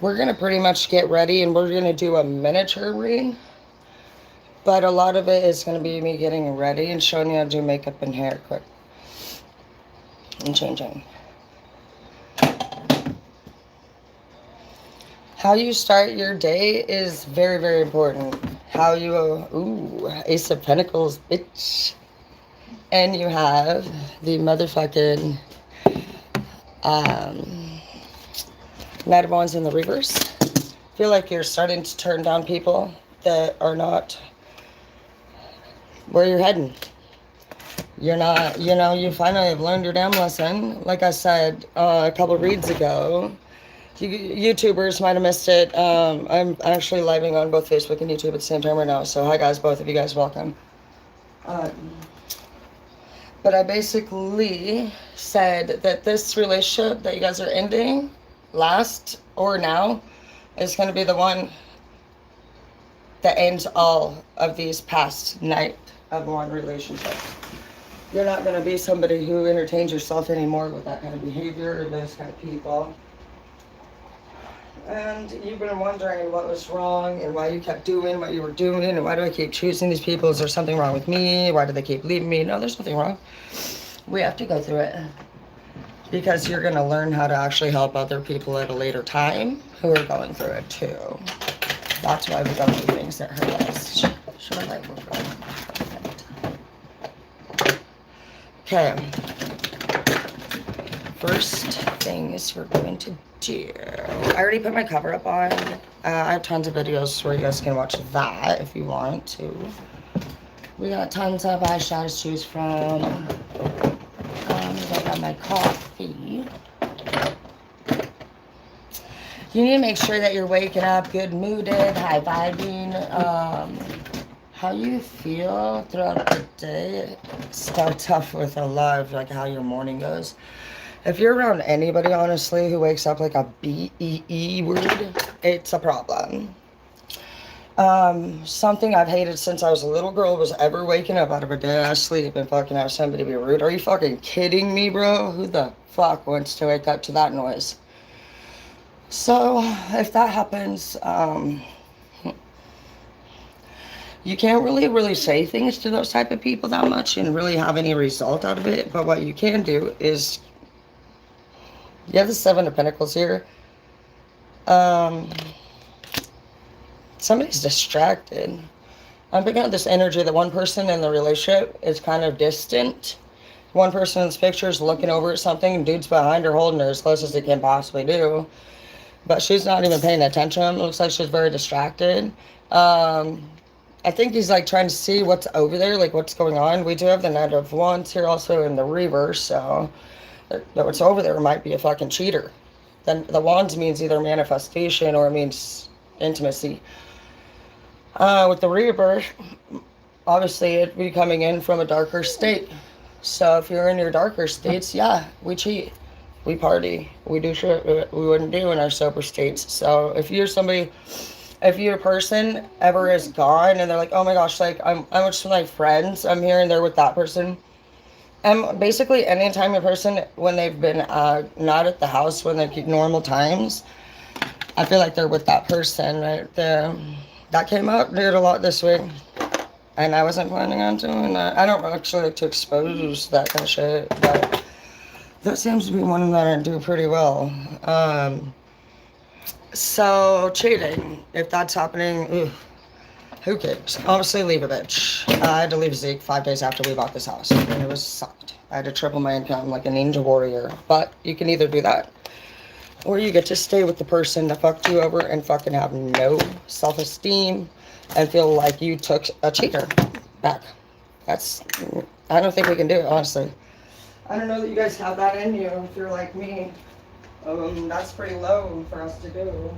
we're going to pretty much get ready and we're going to do a miniature read. But a lot of it is going to be me getting ready and showing you how to do makeup and hair quick. And changing. How you start your day is very, very important. How you, Ace of Pentacles, bitch. And you have the motherfucking Knight of Wands in the reverse. Feel like you're starting to turn down people that are not where you're heading. You're not, you finally have learned your damn lesson. Like I said a couple reads ago, YouTubers might have missed it. I'm actually living on both Facebook and YouTube at the same time right now. So hi guys, both of you guys, welcome. But I basically said that this relationship that you guys are ending, last or now, is going to be the one that ends all of these past Knight of Wands relationships. You're not going to be somebody who entertains yourself anymore with that kind of behavior or those kind of people. And you've been wondering what was wrong and why you kept doing what you were doing and why do I keep choosing these people? Is there something wrong with me? Why do they keep leaving me? No, there's nothing wrong. We have to go through it because you're going to learn how to actually help other people at a later time who are going through it too. That's why we don't do things that hurt us. Should I light work on? Okay. First things we're going to do. I already put my cover up on. I have tons of videos where you guys can watch that if you want to. We got tons of eyeshadows to choose from. I got my coffee. You need to make sure that you're waking up good mooded, high vibing. How you feel throughout the day starts off with a lot of like how your morning goes. If you're around anybody, honestly, who wakes up like a B-E-E word, it's a problem. Something I've hated since I was a little girl was ever waking up out of a dead-ass sleep and fucking have somebody be rude. Are you fucking kidding me, bro? Who the fuck wants to wake up to that noise? So, if that happens, you can't really say things to those type of people that much and really have any result out of it. But what you can do is, you have the Seven of Pentacles here. Somebody's distracted. I'm picking up this energy that one person in the relationship is kind of distant. One person in this picture is looking over at something and dude's behind her holding her as close as he can possibly do. But she's not even paying attention. It looks like she's very distracted. I think he's like trying to see what's over there, like what's going on. We do have the Knight of Wands here also in the reverse, so what's over there might be a fucking cheater. Then the Wands means either manifestation or it means intimacy. With the reverse, obviously it'd be coming in from a darker state. So if you're in your darker states, yeah, we cheat. We party. We do shit we wouldn't do in our sober states. So if you're somebody, if your person ever is gone and they're like, oh my gosh, like I'm with my friends, I'm here and they're with that person. And basically anytime a person, when they've been not at the house when they keep normal times, I feel like they're with that person right there. That came up, did a lot this week. And I wasn't planning on doing that. I don't actually like to expose that kind of shit, but that seems to be one that I do pretty well. So, cheating, if that's happening, who cares? Honestly, leave a bitch. I had to leave Zeke 5 days after we bought this house, and it was sucked. I had to triple my income like a ninja warrior. But you can either do that, or you get to stay with the person that fucked you over and fucking have no self-esteem and feel like you took a cheater back. I don't think we can do it, honestly. I don't know that you guys have that in you if you're like me. That's pretty low for us to do.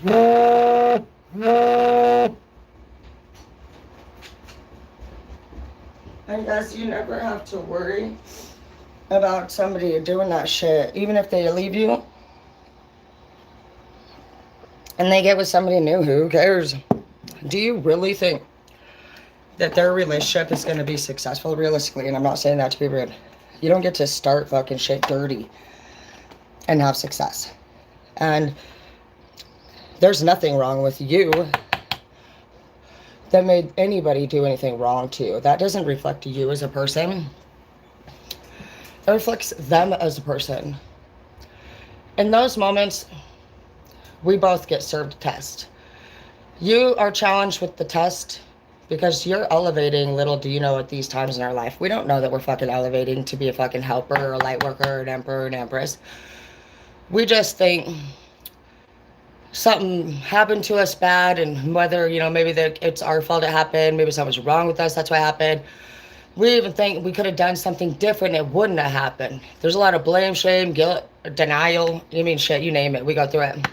Okay. And guys, you never have to worry about somebody doing that shit. Even if they leave you and they get with somebody new, who cares? Do you really think that their relationship is going to be successful realistically? And I'm not saying that to be rude. You don't get to start fucking shit dirty and have success. And there's nothing wrong with you that made anybody do anything wrong to you. That doesn't reflect you as a person. It reflects them as a person. In those moments, we both get served a test. You are challenged with the test because you're elevating. Little do you know at these times in our life, we don't know that we're fucking elevating to be a fucking helper or a light worker or an emperor or an empress. We just think something happened to us bad, and whether, maybe it's our fault it happened, maybe something's wrong with us, that's why it happened. We even think we could have done something different, it wouldn't have happened. There's a lot of blame, shame, guilt, denial, shit, you name it, we go through it.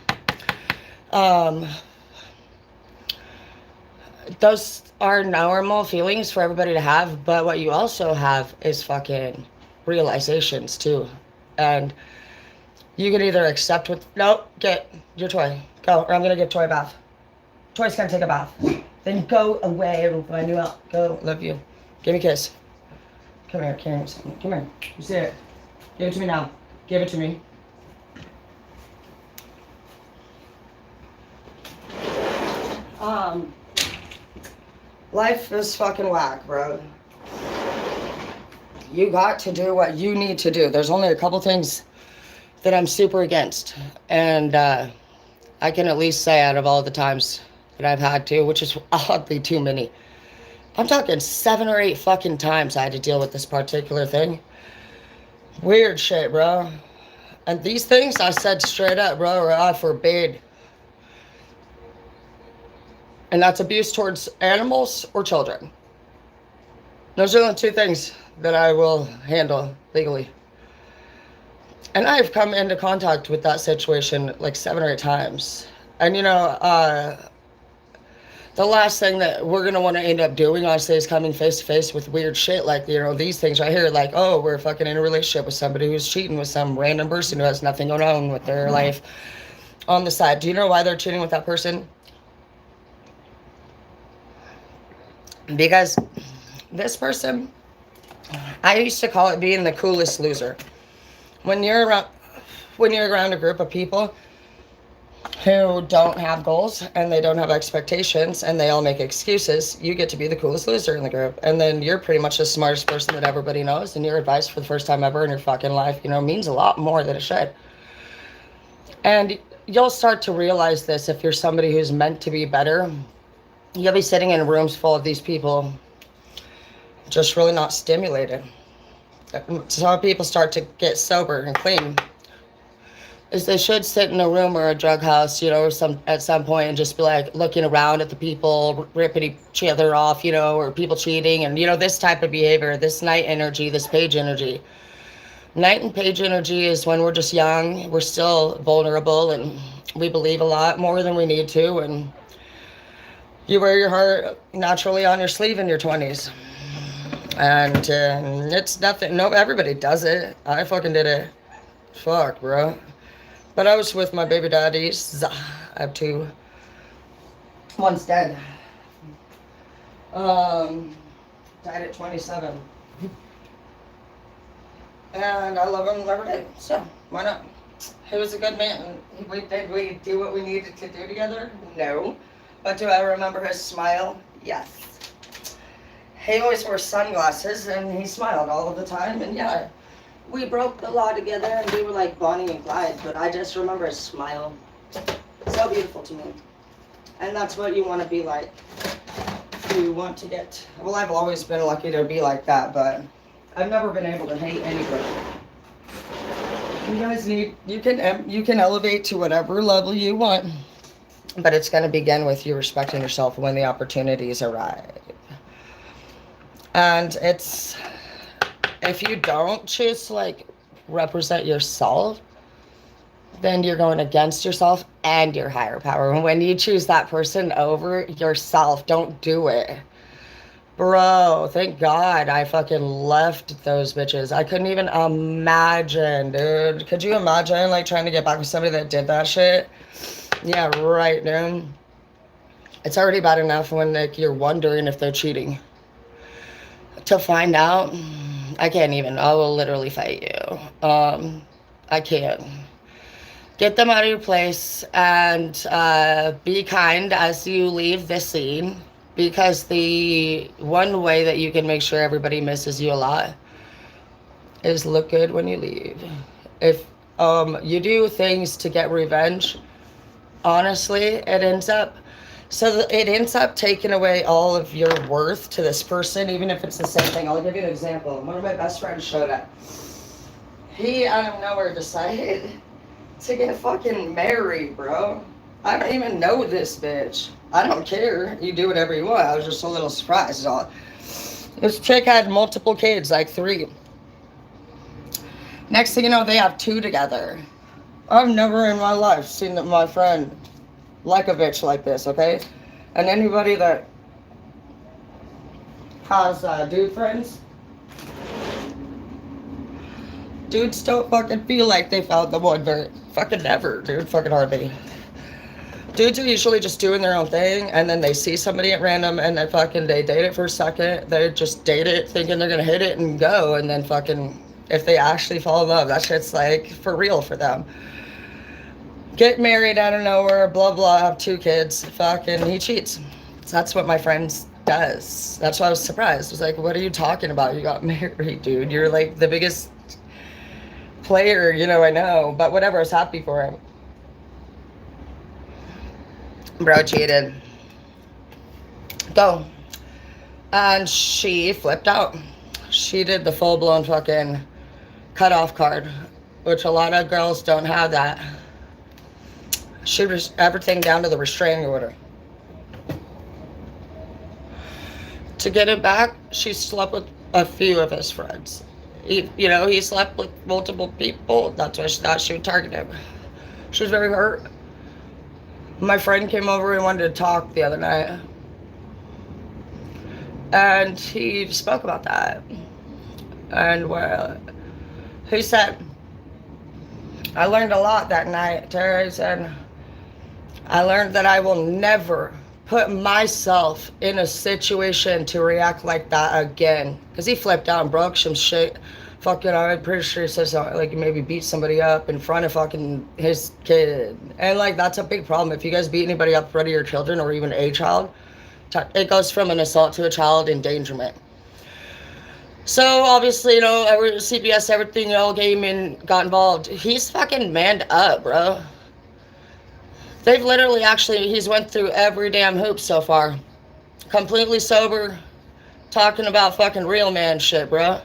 Those are normal feelings for everybody to have, but what you also have is fucking realizations too. And you can either accept get your toy, go, or I'm gonna give Toy a bath. Toy's gonna take a bath. Then go away and find you out. Go, love you. Give me a kiss. Come here, Karen. Come here. You see it. Give it to me now. Give it to me. Life is fucking whack, bro. You got to do what you need to do. There's only a couple things that I'm super against. And I can at least say out of all the times that I've had to, which is oddly too many, I'm talking 7 or 8 fucking times I had to deal with this particular thing. Weird shit, bro. And these things I said straight up, bro, or I forbid. And that's abuse towards animals or children. Those are the 2 things that I will handle legally. And I've come into contact with that situation like 7 or 8 times. And the last thing that we're going to want to end up doing, honestly, is coming face to face with weird shit like, these things right here. Like, oh, we're fucking in a relationship with somebody who's cheating with some random person who has nothing going on with their life on the side. Do you know why they're cheating with that person? Because this person, I used to call it being the coolest loser. When you're around a group of people who don't have goals and they don't have expectations and they all make excuses, you get to be the coolest loser in the group. And then you're pretty much the smartest person that everybody knows, and your advice for the first time ever in your fucking life, means a lot more than it should. And you'll start to realize this if you're somebody who's meant to be better. You'll be sitting in rooms full of these people just really not stimulated. So people start to get sober and clean, is they should sit in a room or a drug house, or at some point, and just be like looking around at the people ripping each other off, or people cheating, and this type of behavior, this night energy, this page energy. Night and page energy is when we're just young, we're still vulnerable, and we believe a lot more than we need to, and you wear your heart naturally on your sleeve in your 20s. And it's nothing. No, everybody does it. I fucking did it. Fuck, bro. But I was with my baby daddies. I have 2. One's dead. Died at 27. And I love him every day. So, why not? He was a good man. Did we do what we needed to do together? No. But do I remember his smile? Yes. He always wore sunglasses and he smiled all of the time. And yeah, we broke the law together and we were like Bonnie and Clyde. But I just remember his smile. So beautiful to me. And that's what you want to be like. You want to get... Well, I've always been lucky to be like that, but I've never been able to hate anybody. You guys need... You can elevate to whatever level you want. But it's going to begin with you respecting yourself when the opportunities arrive. And it's, if you don't choose to represent yourself, then you're going against yourself and your higher power. And when you choose that person over yourself, don't do it. Bro, thank God I fucking left those bitches. I couldn't even imagine, dude. Could you imagine, like, trying to get back with somebody that did that shit? Yeah, right, dude. It's already bad enough when, like, you're wondering if they're cheating. To find out, I can't even. I will literally fight you. I can't. Get them out of your place and be kind as you leave the scene, because the one way that you can make sure everybody misses you a lot is look good when you leave. If you do things to get revenge, honestly, it ends up taking away all of your worth to this person, even if it's the same thing. I'll give you an example. One of my best friends showed up. He, out of nowhere, decided to get fucking married, bro. I don't even know this bitch. I don't care. You do whatever you want. I was just a little surprised. This chick had multiple kids, like 3. Next thing you know, they have 2 together. I've never in my life seen my friend like a bitch like this, okay? And anybody that has dude friends, dudes don't fucking feel like they found the one. Very fucking never, dude. Fucking hardly. Dudes are usually just doing their own thing, and then they see somebody at random, and they date it for a second. They just date it, thinking they're gonna hit it and go, and then fucking, if they actually fall in love, that shit's like for real for them. Get married out of nowhere, blah blah, have 2 kids, fucking he cheats. That's what my friend does. That's why I was surprised. I was like, what are you talking about? You got married, dude. You're like the biggest player, I know. But whatever, I was happy for him. Bro cheated. Go. And she flipped out. She did the full-blown fucking cut-off card, which a lot of girls don't have that. She was everything down to the restraining order. To get it back, she slept with a few of his friends. He slept with multiple people. That's why she thought she would target him. She was very hurt. My friend came over and wanted to talk the other night. And he spoke about that. And he said, I learned a lot that night. Terry said, I learned that I will never put myself in a situation to react like that again. Because he flipped out and broke some shit. Fucking, I'm pretty sure he says like maybe beat somebody up in front of fucking his kid. And like, that's a big problem. If you guys beat anybody up in front of your children or even a child, it goes from an assault to a child endangerment. So obviously, CPS, everything, came and got involved. He's fucking manned up, bro. They've literally he's went through every damn hoop so far. Completely sober, talking about fucking real man shit, bro.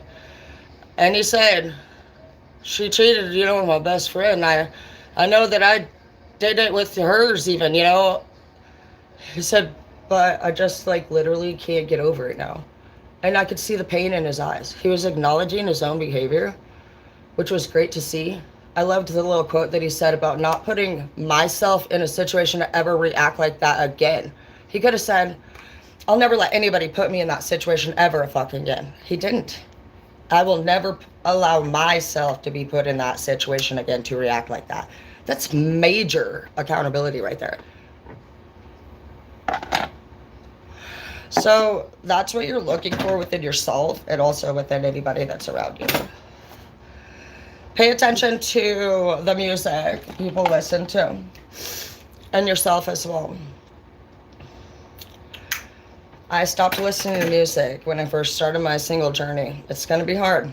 And he said, she cheated, with my best friend. I know that I did it with hers even, He said, but I just literally can't get over it now. And I could see the pain in his eyes. He was acknowledging his own behavior, which was great to see. I loved the little quote that he said about not putting myself in a situation to ever react like that again. He could have said, I'll never let anybody put me in that situation ever fucking again. He didn't. I will never allow myself to be put in that situation again to react like that. That's major accountability right there. So that's what you're looking for within yourself and also within anybody that's around you. Pay attention to the music people listen to and yourself as well. I stopped listening to music when I first started my single journey. It's going to be hard.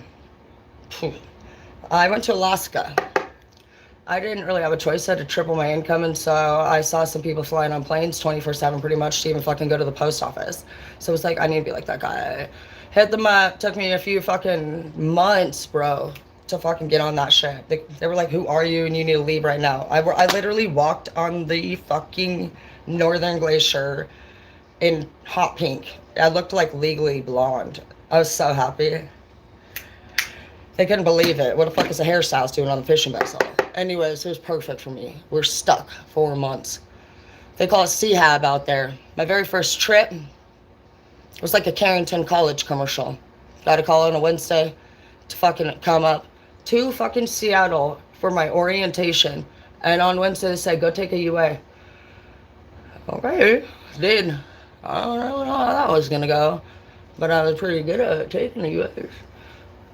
I went to Alaska. I didn't really have a choice. I had to triple my income, and so I saw some people flying on planes 24/7 pretty much to even fucking go to the post office. So it was like, I need to be like that guy. Hit them up. Took me a few fucking months, bro, to fucking get on that shit. They were like, who are you? And you need to leave right now. I literally walked on the fucking northern glacier in hot pink. I looked like Legally Blonde. I was so happy. They couldn't believe it. What the fuck is a hairstylist doing on the fishing vessel? Anyways, it was perfect for me. We're stuck 4 months. They call it Seahab out there. My very first trip, It was like a Carrington College commercial. Got a call on a Wednesday to fucking come up to fucking Seattle for my orientation. And on Wednesday they said, go take a UA. Okay, did. I don't know how that was gonna go, but I was pretty good at taking the UAs.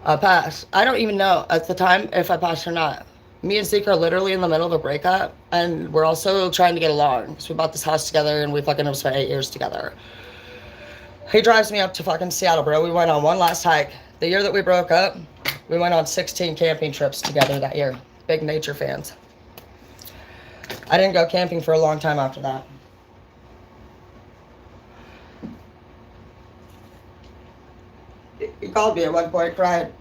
I passed. I don't even know at the time if I passed or not. Me and Zeke are literally in the middle of a breakup, and we're also trying to get along. So we bought this house together, and we fucking have spent 8 years together. He drives me up to fucking Seattle, bro. We went on one last hike. The year that we broke up, we went on 16 camping trips together that year. Big nature fans. I didn't go camping for a long time after that. He called me at one point, cried.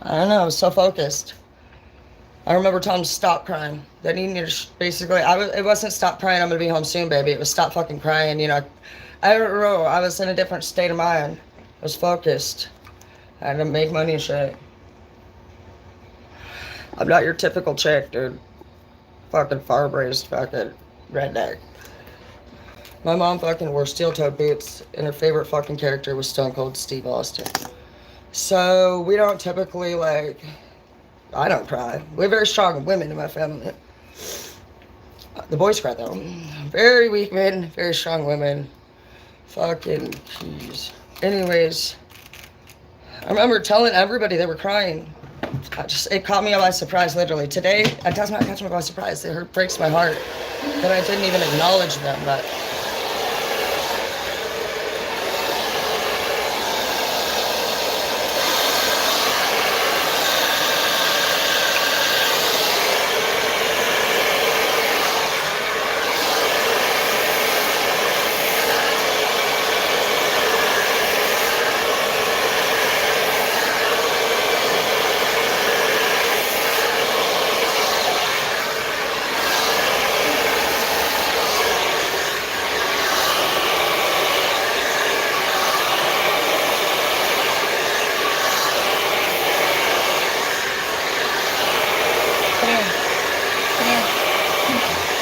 I don't know, I was so focused. I remember telling him to stop crying. That he needed to basically, it wasn't stop crying, I'm gonna be home soon, baby. It was stop fucking crying, you know. I don't know, I was in a different state of mind. I was focused. I had to make money and shit. I'm not your typical chick, dude. Fucking farm-raised fucking redneck. My mom fucking wore steel-toed boots, and her favorite fucking character was Stone Cold Steve Austin. So we don't typically, like, I don't cry. We have very strong women in my family. The boys cry, though. Very weak men, very strong women. Fucking jeez. Anyways, I remember telling everybody they were crying. It caught me by surprise, literally. Today, it does not catch me by surprise. It breaks my heart that I didn't even acknowledge them, but...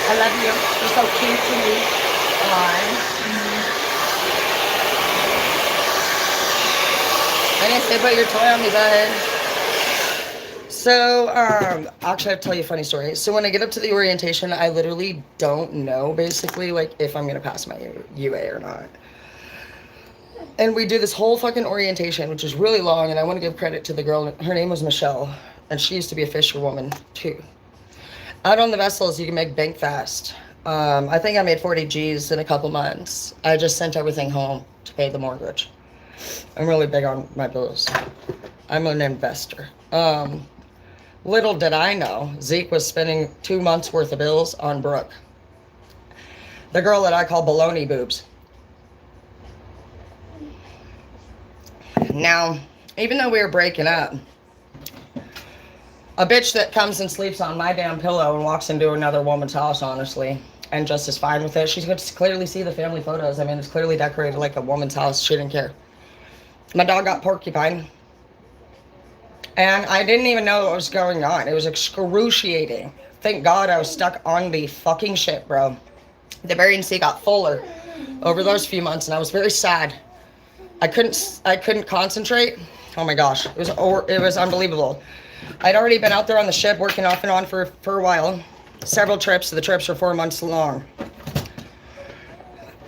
I love you. You're so cute to me. I didn't say put your toy on me, bud. So, actually, I have to tell you a funny story. So when I get up to the orientation, I literally don't know, basically, like, if I'm going to pass my UA or not. And we do this whole fucking orientation, which is really long, and I want to give credit to the girl. Her name was Michelle, and she used to be a fisherwoman, too. Out on the vessels, you can make bank fast. I think I made 40 G's in a couple months. I just sent everything home to pay the mortgage. I'm really big on my bills. I'm an investor. Little did I know, Zeke was spending 2 months worth of bills on Brooke. The girl that I call baloney boobs. Now, even though we were breaking up, a bitch that comes and sleeps on my damn pillow and walks into another woman's house, honestly, and just is fine with it. She's going to clearly see the family photos. I mean, it's clearly decorated like a woman's house. She didn't care. My dog got porcupine. And I didn't even know what was going on. It was excruciating. Thank God I was stuck on the fucking shit, bro. The Bering Sea got fuller over those few months, and I was very sad. I couldn't concentrate. Oh my gosh, it was unbelievable. I'd already been out there on the ship working off and on for a while. Several trips. The trips were 4 months long.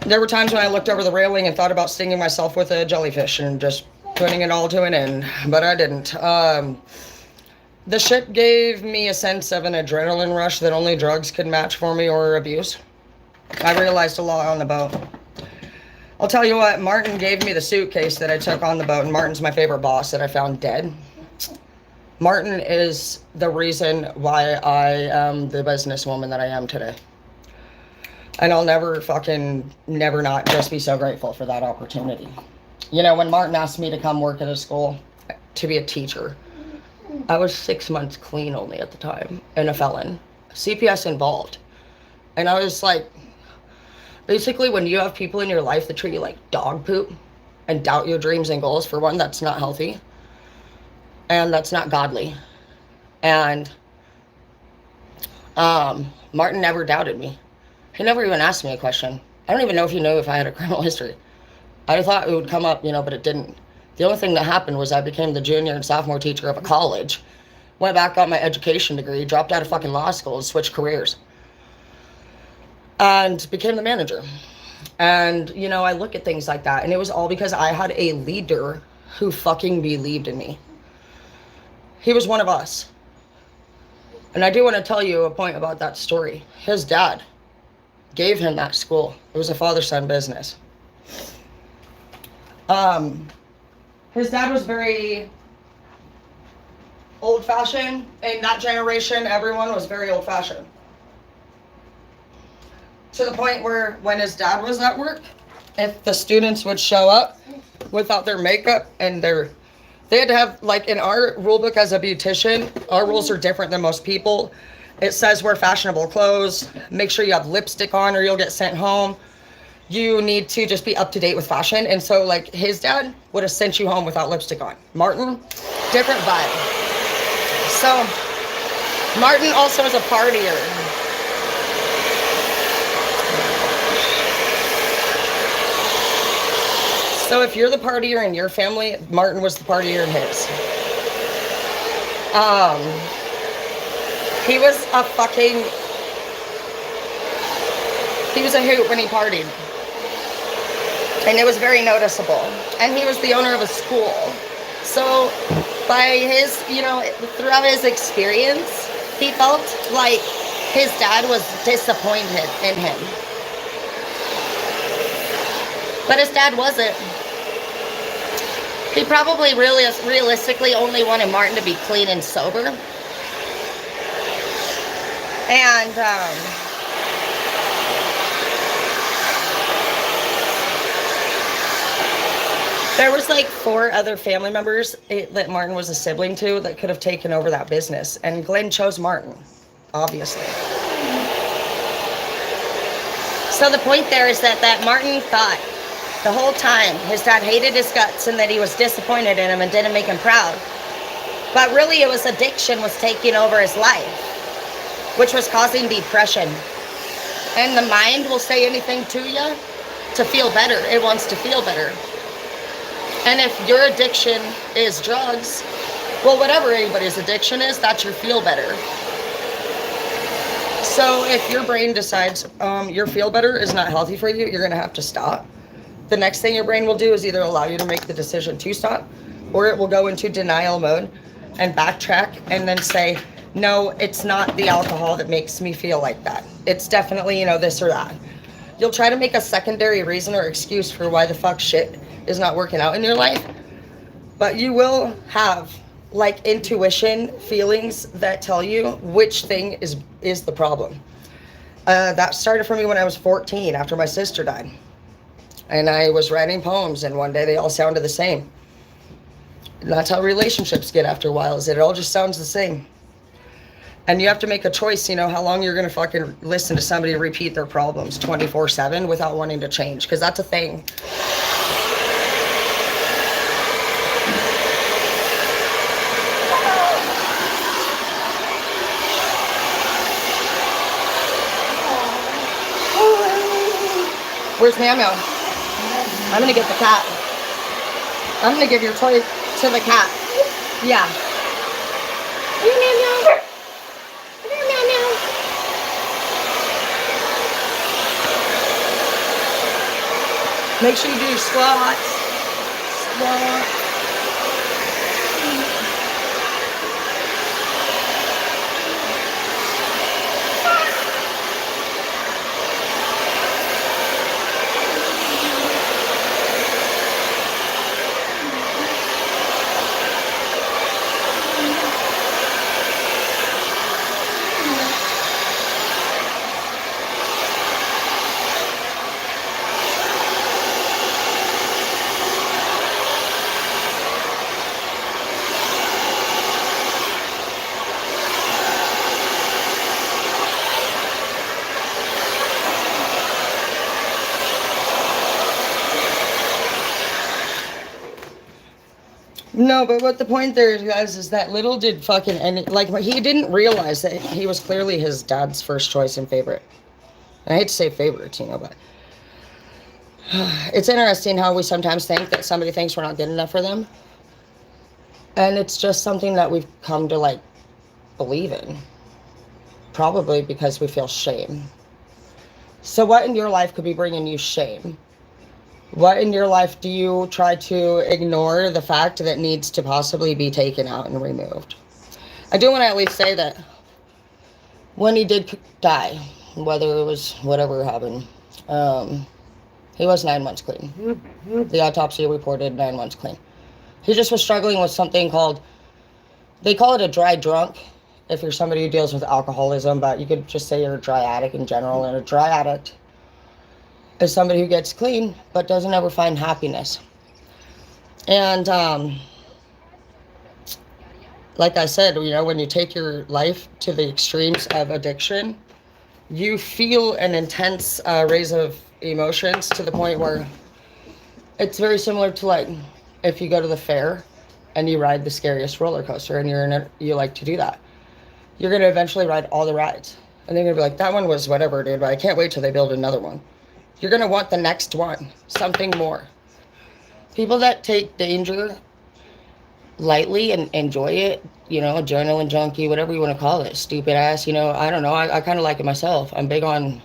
There were times when I looked over the railing and thought about stinging myself with a jellyfish and just putting it all to an end, but I didn't. The ship gave me a sense of an adrenaline rush that only drugs could match for me or abuse. I realized a lot on the boat. I'll tell you what, Martin gave me the suitcase that I took on the boat, and Martin's my favorite boss that I found dead. Martin is the reason why I am the businesswoman that I am today. And I'll never not just be so grateful for that opportunity. You know, when Martin asked me to come work at a school to be a teacher, I was 6 months clean only at the time and a felon. CPS involved. And I was like, basically when you have people in your life that treat you like dog poop and doubt your dreams and goals, for one, that's not healthy. And that's not godly. And Martin never doubted me. He never even asked me a question. I don't even know if he knew if I had a criminal history. I thought it would come up, but it didn't. The only thing that happened was I became the junior and sophomore teacher of a college, went back, got my education degree, dropped out of fucking law school, and switched careers, and became the manager. And, I look at things like that, and it was all because I had a leader who fucking believed in me. He was one of us. And I do want to tell you a point about that story. His dad gave him that school. It was a father-son business. His dad was very old-fashioned. In that generation, everyone was very old-fashioned. To the point where when his dad was at work, if the students would show up without their makeup and they had to have, like in our rule book as a beautician, our rules are different than most people. It says wear fashionable clothes, make sure you have lipstick on or you'll get sent home. You need to just be up to date with fashion. And so like his dad would have sent you home without lipstick on. Martin, different vibe. So Martin also is a partier. So if you're the partier in your family, Martin was the partier in his. He was a hoot when he partied. And it was very noticeable. And he was the owner of a school. So by his, throughout his experience, he felt like his dad was disappointed in him. But his dad wasn't. He probably realistically only wanted Martin to be clean and sober. And there was like 4 other family members that Martin was a sibling to that could have taken over that business. And Glenn chose Martin, obviously. So the point there is that Martin thought the whole time his dad hated his guts and that he was disappointed in him and didn't make him proud. But really it was addiction was taking over his life, which was causing depression. And the mind will say anything to you to feel better. It wants to feel better. And if your addiction is drugs, well, whatever anybody's addiction is, that's your feel better. So if your brain decides your feel better is not healthy for you, you're going to have to stop. The next thing your brain will do is either allow you to make the decision to stop, or it will go into denial mode and backtrack and then say, no, it's not the alcohol that makes me feel like that. It's definitely, this or that. You'll try to make a secondary reason or excuse for why the fuck shit is not working out in your life. But you will have like intuition feelings that tell you which thing is the problem. That started for me when I was 14 after my sister died. And I was writing poems, and one day they all sounded the same. And that's how relationships get after a while, is it all just sounds the same. And you have to make a choice, how long you're going to fucking listen to somebody repeat their problems 24/7 without wanting to change, because that's a thing. Where's Meow Meow? I'm going to get the cat. I'm going to give your toy to the cat. Yeah. Meow, meow, meow. Meow, meow, meow. Make sure you do your squats. Squat. No, but what the point there, guys, is that little did fucking, and like, he didn't realize that he was clearly his dad's first choice and favorite. And I hate to say favorite, but It's interesting how we sometimes think that somebody thinks we're not good enough for them. And it's just something that we've come to like believe in. Probably because we feel shame. So what in your life could be bringing you shame? What in your life do you try to ignore the fact that needs to possibly be taken out and removed? I do want to at least say that when he did die, whether it was whatever happened, he was 9 months clean. The autopsy reported 9 months clean. He just was struggling with something called, they call it a dry drunk, if you're somebody who deals with alcoholism, but you could just say you're a dry addict in general. And a dry addict is somebody who gets clean but doesn't ever find happiness. And like I said, you know, when you take your life to the extremes of addiction, you feel an intense raise of emotions to the point where it's very similar to like if you go to the fair and you ride the scariest roller coaster and you like to do that. You're going to eventually ride all the rides. And they're going to be like, that one was whatever, dude, but I can't wait till they build another one. You're going to want the next one, something more. People that take danger lightly and enjoy it, you know, adrenaline junkie, whatever you want to call it, stupid ass, you know, I don't know. I kind of like it myself. I'm big on,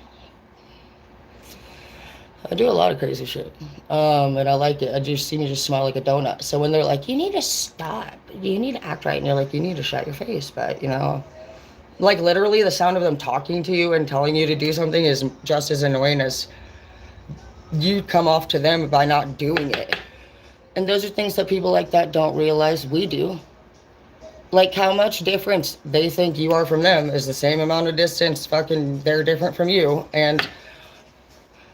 I do a lot of crazy shit. And I like it. I just see me just smile like a donut. So when they're like, you need to stop, you need to act right, and you're like, you need to shut your face, but you know, like literally the sound of them talking to you and telling you to do something is just as annoying as you come off to them by not doing it. And those are things that people like that don't realize we do. Like how much difference they think you are from them is the same amount of distance fucking they're different from you. And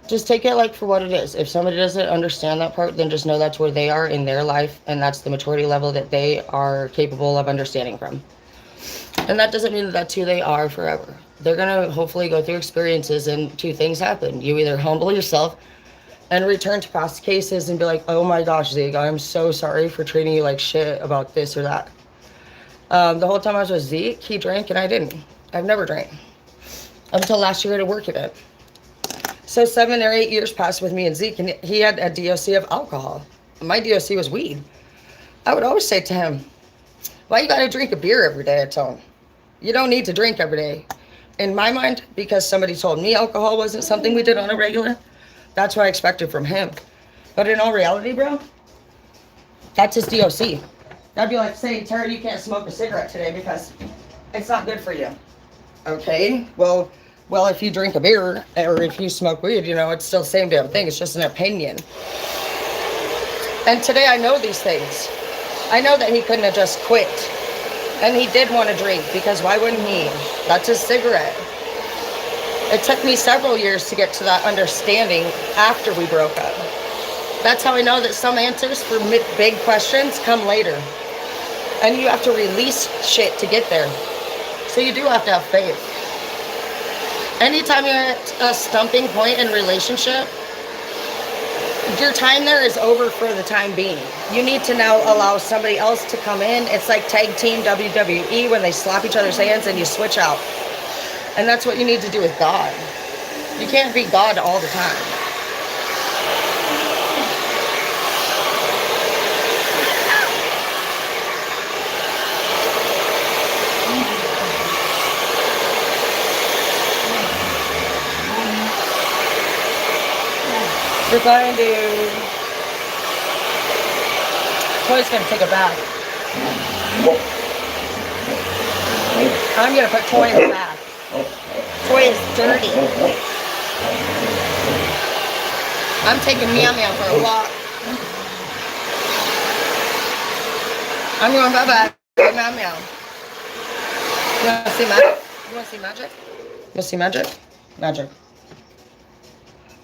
just take it like for what it is. If somebody doesn't understand that part, then just know that's where they are in their life, and that's the maturity level that they are capable of understanding from. And that doesn't mean that that's who they are forever. They're gonna hopefully go through experiences, and two things happen. You either humble yourself and return to past cases and be like, oh my gosh, Zeke, I'm so sorry for treating you like shit about this or that. The whole time I was with Zeke, he drank and I didn't. I've never drank. Until last year at a work event. So 7 or 8 years passed with me and Zeke, and he had a DOC of alcohol. My DOC was weed. I would always say to him, why you gotta drink a beer every day? I tell him, you don't need to drink every day. In my mind, because somebody told me alcohol wasn't something we did on a regular, that's what I expected from him. But in all reality, bro, that's his DOC. That'd be like saying, Tara, you can't smoke a cigarette today because it's not good for you. Okay, well, if you drink a beer or if you smoke weed, you know, it's still the same damn thing. It's just an opinion. And today I know these things. I know that he couldn't have just quit. And he did want to drink, because why wouldn't he? That's his cigarette. It took me several years to get to that understanding after we broke up. That's how I know that some answers for big questions come later. And you have to release shit to get there. So you do have to have faith. Anytime you're at a stumping point in a relationship, your time there is over for the time being. You need to now allow somebody else to come in. It's like tag team WWE when they slap each other's hands and you switch out. And that's what you need to do with God. You can't be God all the time. We're going to... Toy's going to take a bath. I'm going to put Toy in the bath. Toy is dirty. I'm taking Meow Meow for a walk. I'm going bye-bye. Meow Meow. You want to see magic? You want to see magic? You want to see magic? Magic.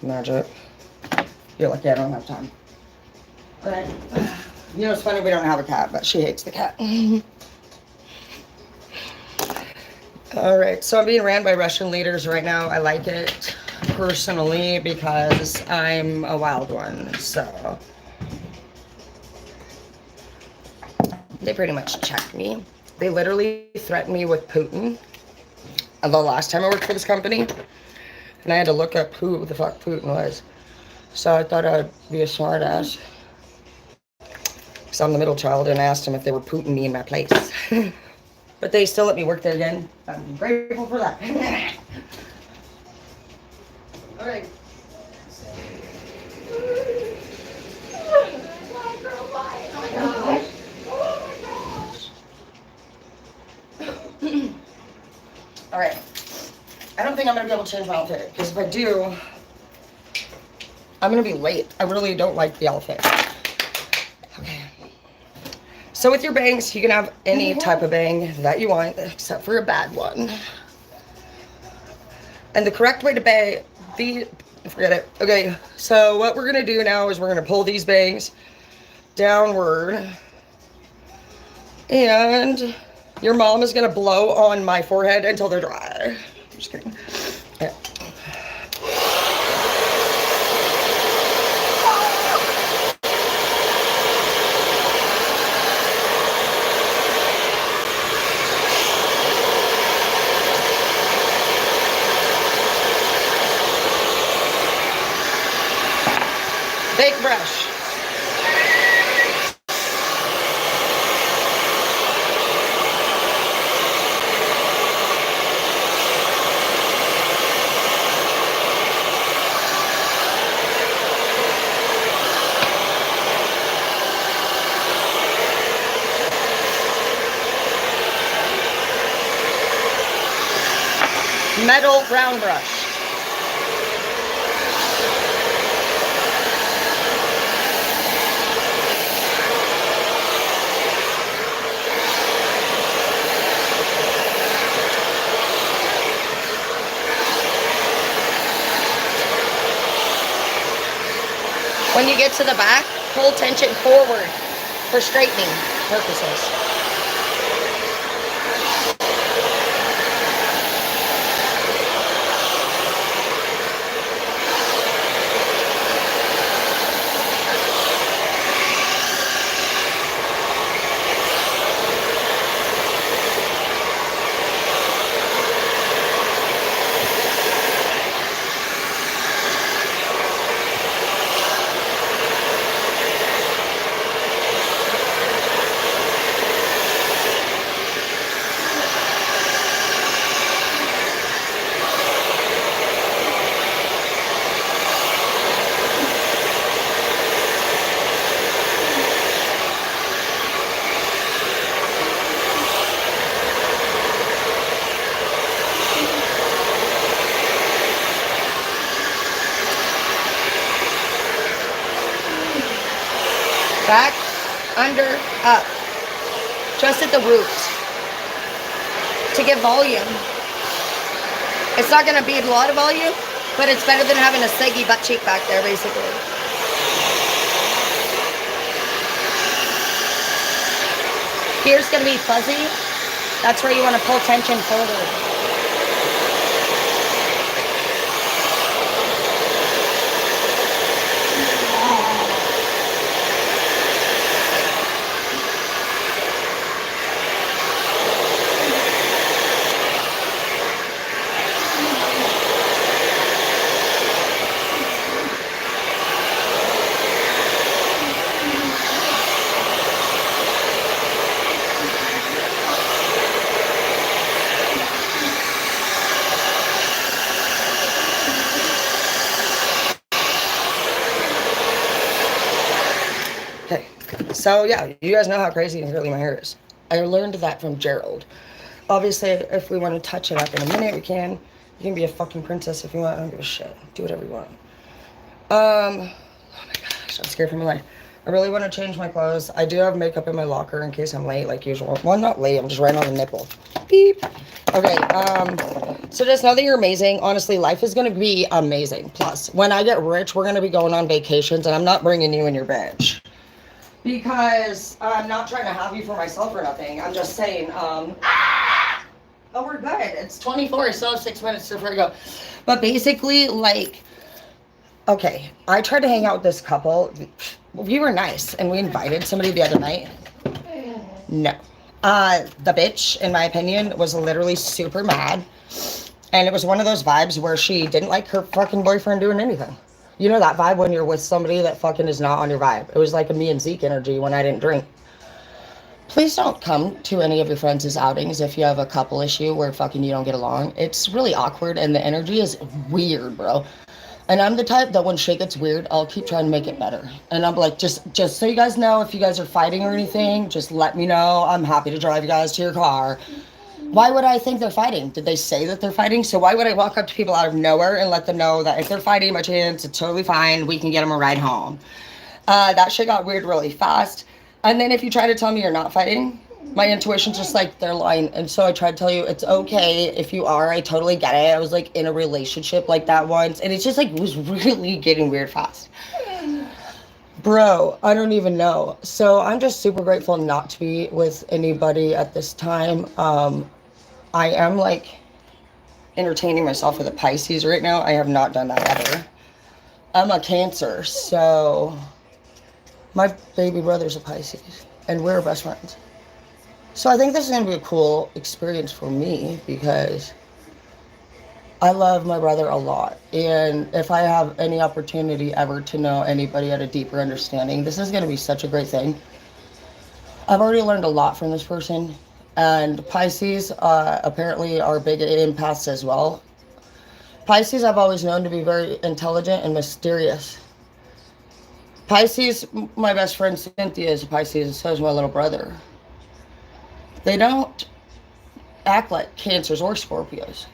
Magic. You're lucky I don't have time. But, you know, it's funny we don't have a cat, but she hates the cat. All right, so I'm being ran by Russian leaders right now. I like it personally because I'm a wild one, so. They pretty much checked me. They literally threatened me with Putin the last time I worked for this company. And I had to look up who the fuck Putin was. So I thought I'd be a smart ass. Because I'm the middle child, and I asked them if they were putting me in my place. But they still let me work there again. I'm grateful for that. All right. All right. I don't think I'm going to be able to change my outfit. Because if I do, I'm going to be late. I really don't like the outfit. Okay. So with your bangs, you can have any type of bang that you want, except for a bad one. And the correct way to bang, forget it. Okay, so what we're going to do now is we're going to pull these bangs downward. And your mom is going to blow on my forehead until they're dry. I'm just kidding. Okay. Big brush. Metal round brush. When you get to the back, pull tension forward for straightening purposes. Back, under, up. Just at the root. To get volume. It's not going to be a lot of volume, but it's better than having a saggy butt cheek back there, basically. Here's going to be fuzzy. That's where you want to pull tension forward. Okay, so yeah, you guys know how crazy and curly my hair is. I learned that from Gerald. Obviously, if we want to touch it up in a minute, we can. You can be a fucking princess if you want. I don't give a shit. Do whatever you want. Oh my gosh, I'm scared for my life. I really want to change my clothes. I do have makeup in my locker in case I'm late, like usual. Well, I'm not late. I'm just right on the nipple. Beep. Okay, so just know that you're amazing. Honestly, life is going to be amazing. Plus, when I get rich, we're going to be going on vacations, and I'm not bringing you and your bitch. Because I'm not trying to have you for myself or nothing. I'm just saying, oh, we're good. It's 24, so 6 minutes before I go. But basically, like, okay, I tried to hang out with this couple. We were nice, and we invited somebody the other night. No. The bitch, in my opinion, was literally super mad. And it was one of those vibes where she didn't like her fucking boyfriend doing anything. You know that vibe when you're with somebody that fucking is not on your vibe. It was like a me and Zeke energy when I didn't drink. Please don't come to any of your friends' outings if you have a couple issue where fucking you don't get along. It's really awkward and the energy is weird, bro. And I'm the type that when shit gets weird, I'll keep trying to make it better. And I'm like, just so you guys know, if you guys are fighting or anything, just let me know. I'm happy to drive you guys to your car. Why would I think they're fighting? Did they say that they're fighting? So why would I walk up to people out of nowhere and let them know that if they're fighting by chance, it's totally fine. We can get them a ride home. That shit got weird really fast. And then if you try to tell me you're not fighting, my intuition's just like, they're lying. And so I tried to tell you, it's okay if you are. I totally get it. I was like in a relationship like that once. And it's just like, was really getting weird fast. Bro, I don't even know. So I'm just super grateful not to be with anybody at this time. I am like entertaining myself with a Pisces right now. I have not done that ever. I'm a Cancer, so my baby brother's a Pisces, and we're best friends. So I think this is going to be a cool experience for me because I love my brother a lot. And if I have any opportunity ever to know anybody at a deeper understanding, this is going to be such a great thing. I've already learned a lot from this person. And Pisces apparently are big empaths as well. Pisces I've always known to be very intelligent and mysterious. Pisces, my best friend Cynthia is a Pisces, and so is my little brother. They don't act like Cancers or Scorpios.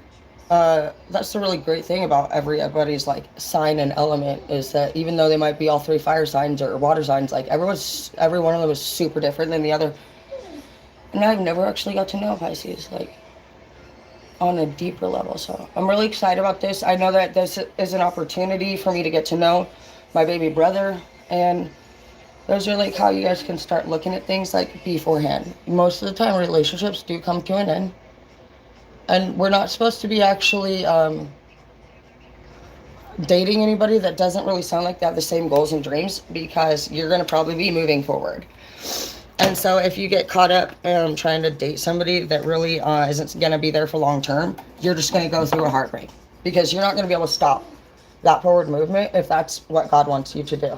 That's the really great thing about everybody's like sign and element is that even though they might be all three fire signs or water signs, like every one of them is super different than the other. And I've never actually got to know Pisces, like, on a deeper level. So I'm really excited about this. I know that this is an opportunity for me to get to know my baby brother. And those are, like, how you guys can start looking at things, like, beforehand. Most of the time, relationships do come to an end. And we're not supposed to be actually dating anybody that doesn't really sound like they have the same goals and dreams because you're going to probably be moving forward. And so if you get caught up trying to date somebody that really isn't going to be there for long term, you're just going to go through a heartbreak because you're not going to be able to stop that forward movement if that's what God wants you to do.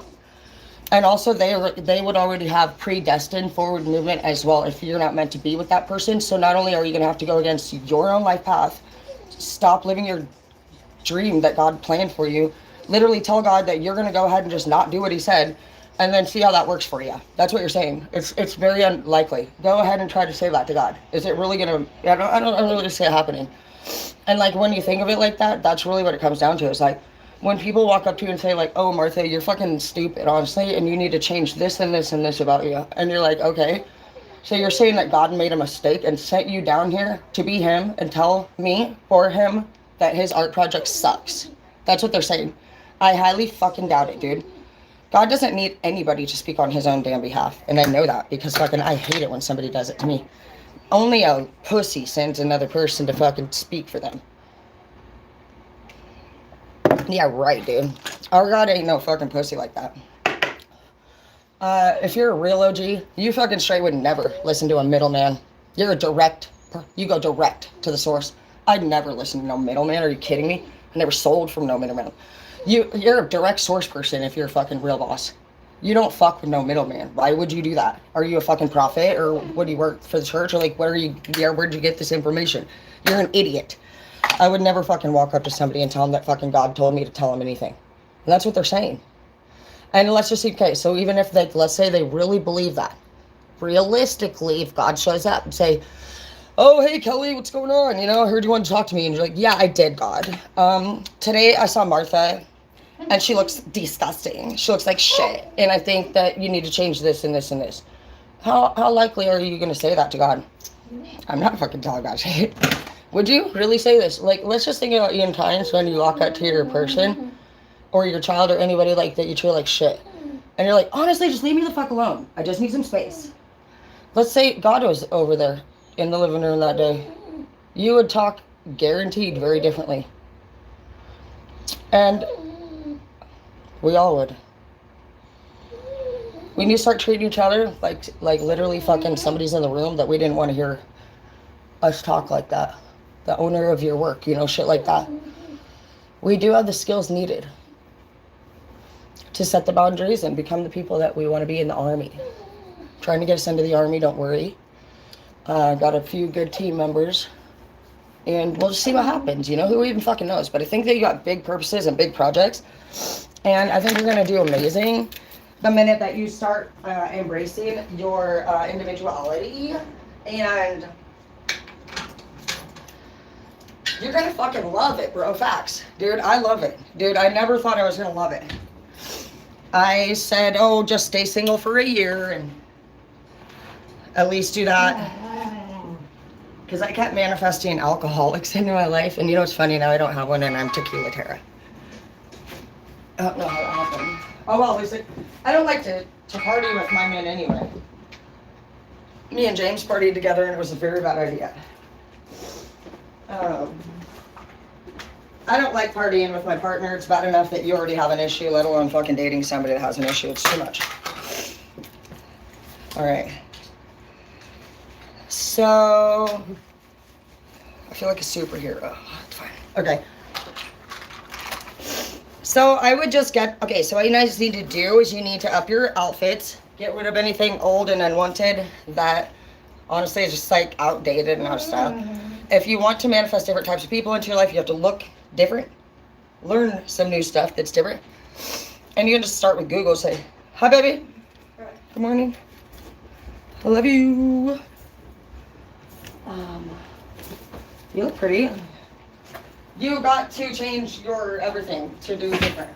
And also they would already have predestined forward movement as well if you're not meant to be with that person. So not only are you going to have to go against your own life path, stop living your dream that God planned for you, literally tell God that you're going to go ahead and just not do what he said, and then see how that works for you. That's what you're saying. It's very unlikely. Go ahead and try to say that to God. Is it really gonna? I don't really see it happening. And like when you think of it like that, that's really what it comes down to. It's like when people walk up to you and say like, "Oh, Martha, you're fucking stupid, honestly, and you need to change this and this and this about you," and you're like, "Okay." So you're saying that God made a mistake and sent you down here to be him and tell me or him that his art project sucks. That's what they're saying. I highly fucking doubt it, dude. God doesn't need anybody to speak on his own damn behalf. And I know that because fucking I hate it when somebody does it to me. Only a pussy sends another person to fucking speak for them. Yeah, right, dude. Our God ain't no fucking pussy like that. If you're a real OG, you fucking straight would never listen to a middleman. You go direct to the source. I'd never listen to no middleman. Are you kidding me? I never sold from no middleman. You're a direct source person if you're a fucking real boss. You don't fuck with no middleman. Why would you do that? Are you a fucking prophet or what do you work for the church? Or like where'd you get this information? You're an idiot. I would never fucking walk up to somebody and tell them that fucking God told me to tell them anything. And that's what they're saying. And let's just see, okay, so even if let's say they really believe that, realistically, if God shows up and say, "Oh, hey, Kelly, what's going on? You know, I heard you wanted to talk to me." And you're like, "Yeah, I did, God. Today I saw Martha, and she looks disgusting. She looks like shit. And I think that you need to change this and this and this." How likely are you going to say that to God? I'm not fucking telling God shit. Would you really say this? Like, let's just think about you in times when you walk up to your person or your child or anybody like that you treat like shit. And you're like, "Honestly, just leave me the fuck alone. I just need some space." Let's say God was over there in the living room that day. You would talk guaranteed very differently. And we all would. We need to start treating each other like literally fucking somebody's in the room that we didn't want to hear us talk like that. The owner of your work, you know, shit like that. We do have the skills needed. to set the boundaries and become the people that we want to be in the Army. Trying to get us into the Army, don't worry. Got a few good team members. And we'll just see what happens, you know? Who even fucking knows? But I think that you got big purposes and big projects. And I think you're going to do amazing the minute that you start embracing your individuality. And you're going to fucking love it, bro. Facts. Dude, I love it. Dude, I never thought I was going to love it. I said, oh, just stay single for a year and at least do that. Because I kept manifesting alcoholics into my life. And you know what's funny? Now I don't have one and I'm tequila Tara. I don't know how that happened. Oh, well, at least I don't like to party with my men anyway. Me and James partied together and it was a very bad idea. I don't like partying with my partner. It's bad enough that you already have an issue, let alone fucking dating somebody that has an issue. It's too much. All right. So, I feel like a superhero. It's fine. Okay. So, I would just okay, so what you guys need to do is you need to up your outfits, get rid of anything old and unwanted that honestly is just like outdated and out of style. If you want to manifest different types of people into your life, you have to look different, learn some new stuff that's different. And you can just start with Google, say, hi baby, good morning, I love you. You look pretty. You got to change your everything to do different.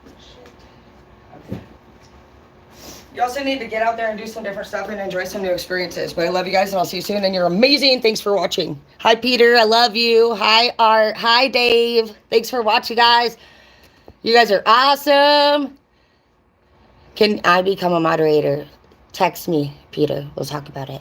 Shit. Okay. You also need to get out there and do some different stuff and enjoy some new experiences. But I love you guys and I'll see you soon. And you're amazing. Thanks for watching. Hi, Peter. I love you. Hi, Art. Hi, Dave. Thanks for watching, guys. You guys are awesome. Can I become a moderator? Text me, Peter. We'll talk about it.